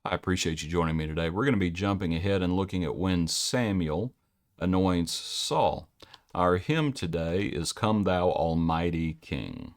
I appreciate you joining me today. We're going to be jumping ahead and looking at when Samuel anoints Saul. Our hymn today is Come Thou Almighty King.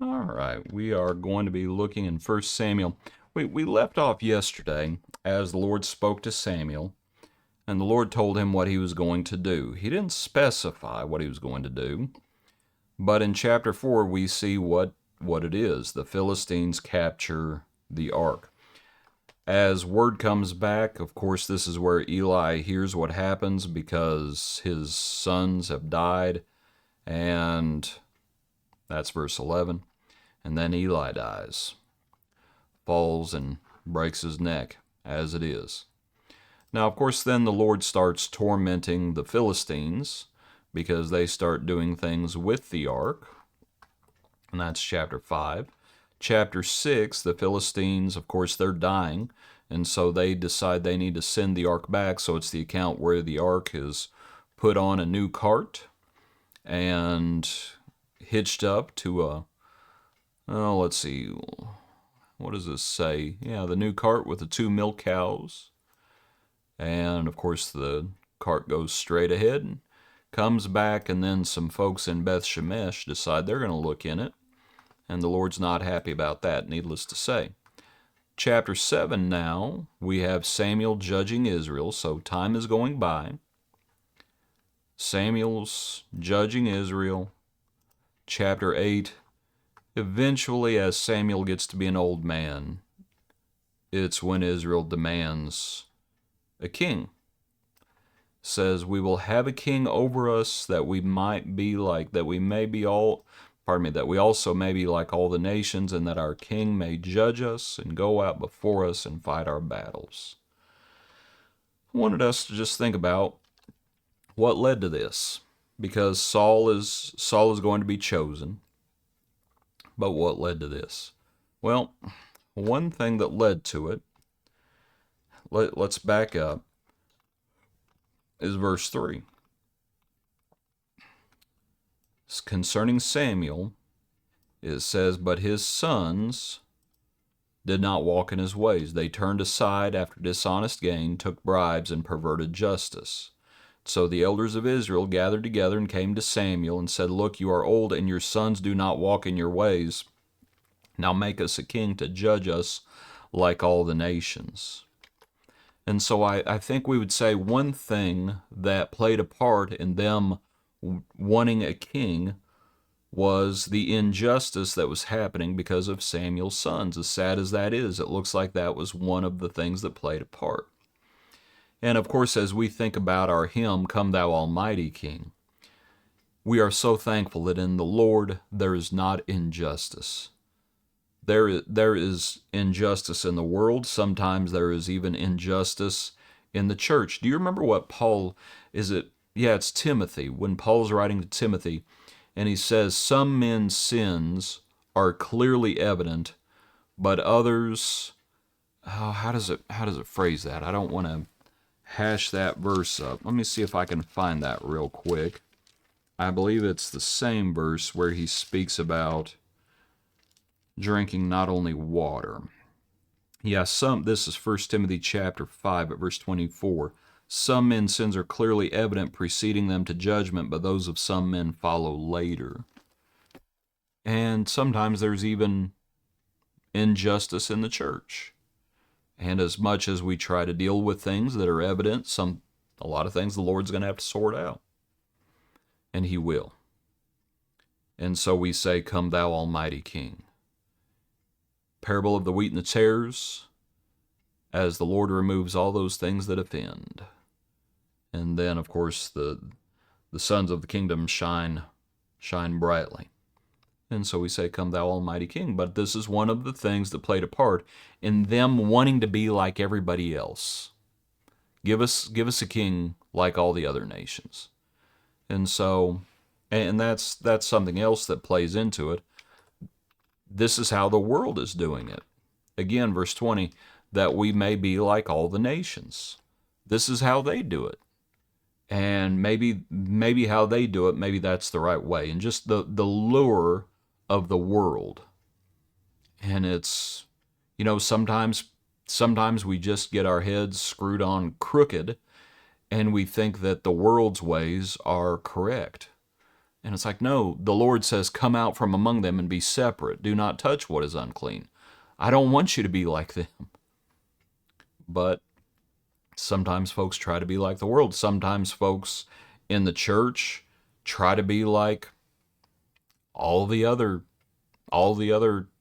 All right, we are going to be looking in 1 Samuel. We left off yesterday as the Lord spoke to Samuel, and the Lord told him what he was going to do. He didn't specify what he was going to do, but in chapter 4 we see what it is. The Philistines capture the ark. As word comes back, of course, this is where Eli hears what happens because his sons have died, and that's verse 11. And then Eli dies, falls and breaks his neck, as it is. Now, of course, then the Lord starts tormenting the Philistines because they start doing things with the ark, and that's chapter 5. Chapter 6, the Philistines, of course, they're dying, and so they decide they need to send the ark back. So it's the account where the ark is put on a new cart and hitched up to a, oh, let's see, what does this say? Yeah, the new cart with the 2 milk cows. And of course, the cart goes straight ahead and comes back, and then some folks in Beth Shemesh decide they're going to look in it. And the Lord's not happy about that, needless to say. Chapter 7 now, we have Samuel judging Israel, so time is going by. Samuel's judging Israel. Chapter 8, eventually as Samuel gets to be an old man, it's when Israel demands a king. Says, we will have a king over us that we might be like, that we may be all, that we also may be like all the nations, and that our king may judge us and go out before us and fight our battles. I wanted us to just think about what led to this, because Saul is going to be chosen. But what led to this? Well, one thing that led to it, let's back up, is verse 3. Concerning Samuel, it says, but his sons did not walk in his ways. They turned aside after dishonest gain, took bribes, and perverted justice. So the elders of Israel gathered together and came to Samuel and said, look, you are old, and your sons do not walk in your ways. Now make us a king to judge us like all the nations. And so I think we would say one thing that played a part in them wanting a king was the injustice that was happening because of Samuel's sons. As sad as that is, it looks like that was one of the things that played a part. And of course, as we think about our hymn, Come Thou Almighty King, we are so thankful that in the Lord there is not injustice. There is injustice in the world. Sometimes there is even injustice in the church. Do you remember what Paul, it's Timothy, when Paul's writing to Timothy, and he says, some men's sins are clearly evident, but others, how does it phrase that? I don't want to hash that verse up. Let me see if I can find that real quick. I believe it's the same verse where he speaks about drinking not only water. Yeah, this is 1 Timothy chapter 5 at verse 24. Some men's sins are clearly evident, preceding them to judgment, but those of some men follow later. And sometimes there's even injustice in the church. And as much as we try to deal with things that are evident, a lot of things the Lord's going to have to sort out. And he will. And so we say, Come Thou Almighty King. Parable of the wheat and the tares, as the Lord removes all those things that offend. And then, of course, the sons of the kingdom shine brightly. And so we say, "Come, thou Almighty King." But this is one of the things that played a part in them wanting to be like everybody else. Give us a king like all the other nations. And so, and that's something else that plays into it. This is how the world is doing it. Again, verse 20, that we may be like all the nations. This is how they do it. And maybe how they do it, maybe that's the right way. And just the lure of the world. And it's, sometimes we just get our heads screwed on crooked and we think that the world's ways are correct. And it's like, no, the Lord says, "Come out from among them and be separate. Do not touch what is unclean." I don't want you to be like them. But sometimes folks try to be like the world. Sometimes folks in the church try to be like all the other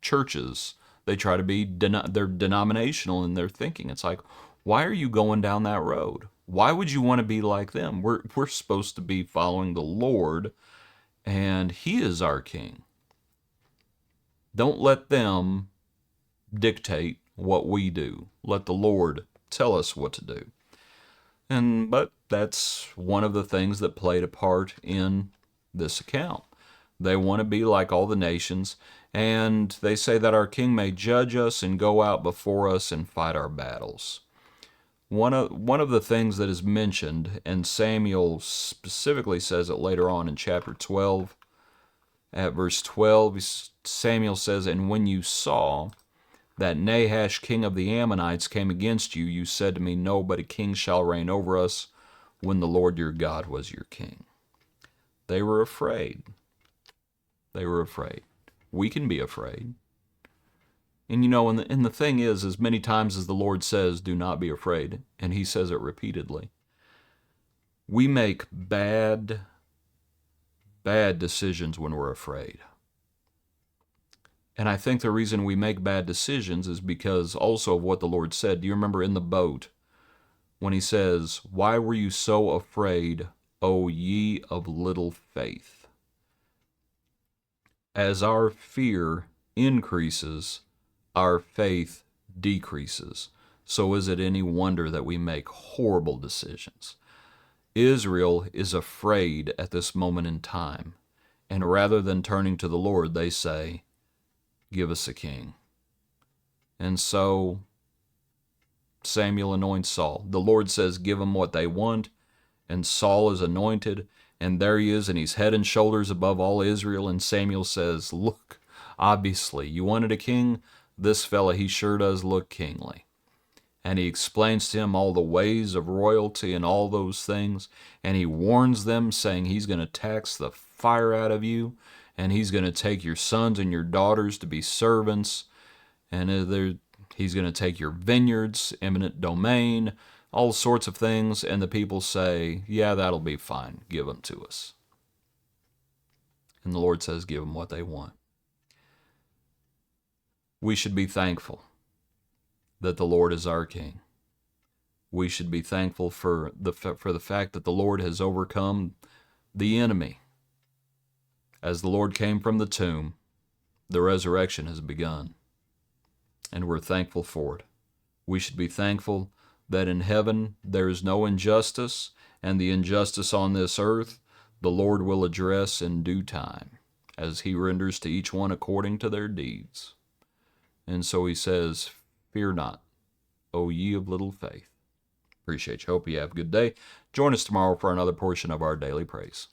churches. They try to be they're denominational in their thinking. It's like, why are you going down that road? Why would you want to be like them? We're supposed to be following the Lord, and He is our King. Don't let them dictate what we do. Let the Lord tell us what to do. But that's one of the things that played a part in this account. They want to be like all the nations, and they say that our king may judge us and go out before us and fight our battles. One of the things that is mentioned, and Samuel specifically says it later on in chapter 12, at verse 12, Samuel says, "And when you saw that Nahash, king of the Ammonites, came against you, you said to me, No, but a king shall reign over us, when the Lord your God was your king." They were afraid. They were afraid. We can be afraid. And and the thing is, as many times as the Lord says, "Do not be afraid," and He says it repeatedly, we make bad decisions when we're afraid. And I think the reason we make bad decisions is because also of what the Lord said. Do you remember in the boat when He says, "Why were you so afraid, O ye of little faith?" As our fear increases, our faith decreases. So is it any wonder that we make horrible decisions? Israel is afraid at this moment in time. And rather than turning to the Lord, they say, "Give us a king." And so Samuel anoints Saul. The Lord says, "Give them what they want." And Saul is anointed. And there he is, and he's head and shoulders above all Israel. And Samuel says, "Look, obviously, you wanted a king? This fella, he sure does look kingly." And he explains to him all the ways of royalty and all those things. And he warns them, saying he's going to tax the fire out of you. And he's going to take your sons and your daughters to be servants. And he's going to take your vineyards, eminent domain, all sorts of things. And the people say, "Yeah, that'll be fine. Give them to us." And the Lord says, "Give them what they want." We should be thankful that the Lord is our King. We should be thankful for the fact that the Lord has overcome the enemy. As the Lord came from the tomb, the resurrection has begun, and we're thankful for it. We should be thankful that in heaven there is no injustice, and the injustice on this earth the Lord will address in due time, as He renders to each one according to their deeds. And so He says, "Fear not, O ye of little faith." Appreciate you. Hope you have a good day. Join us tomorrow for another portion of our Daily Praise.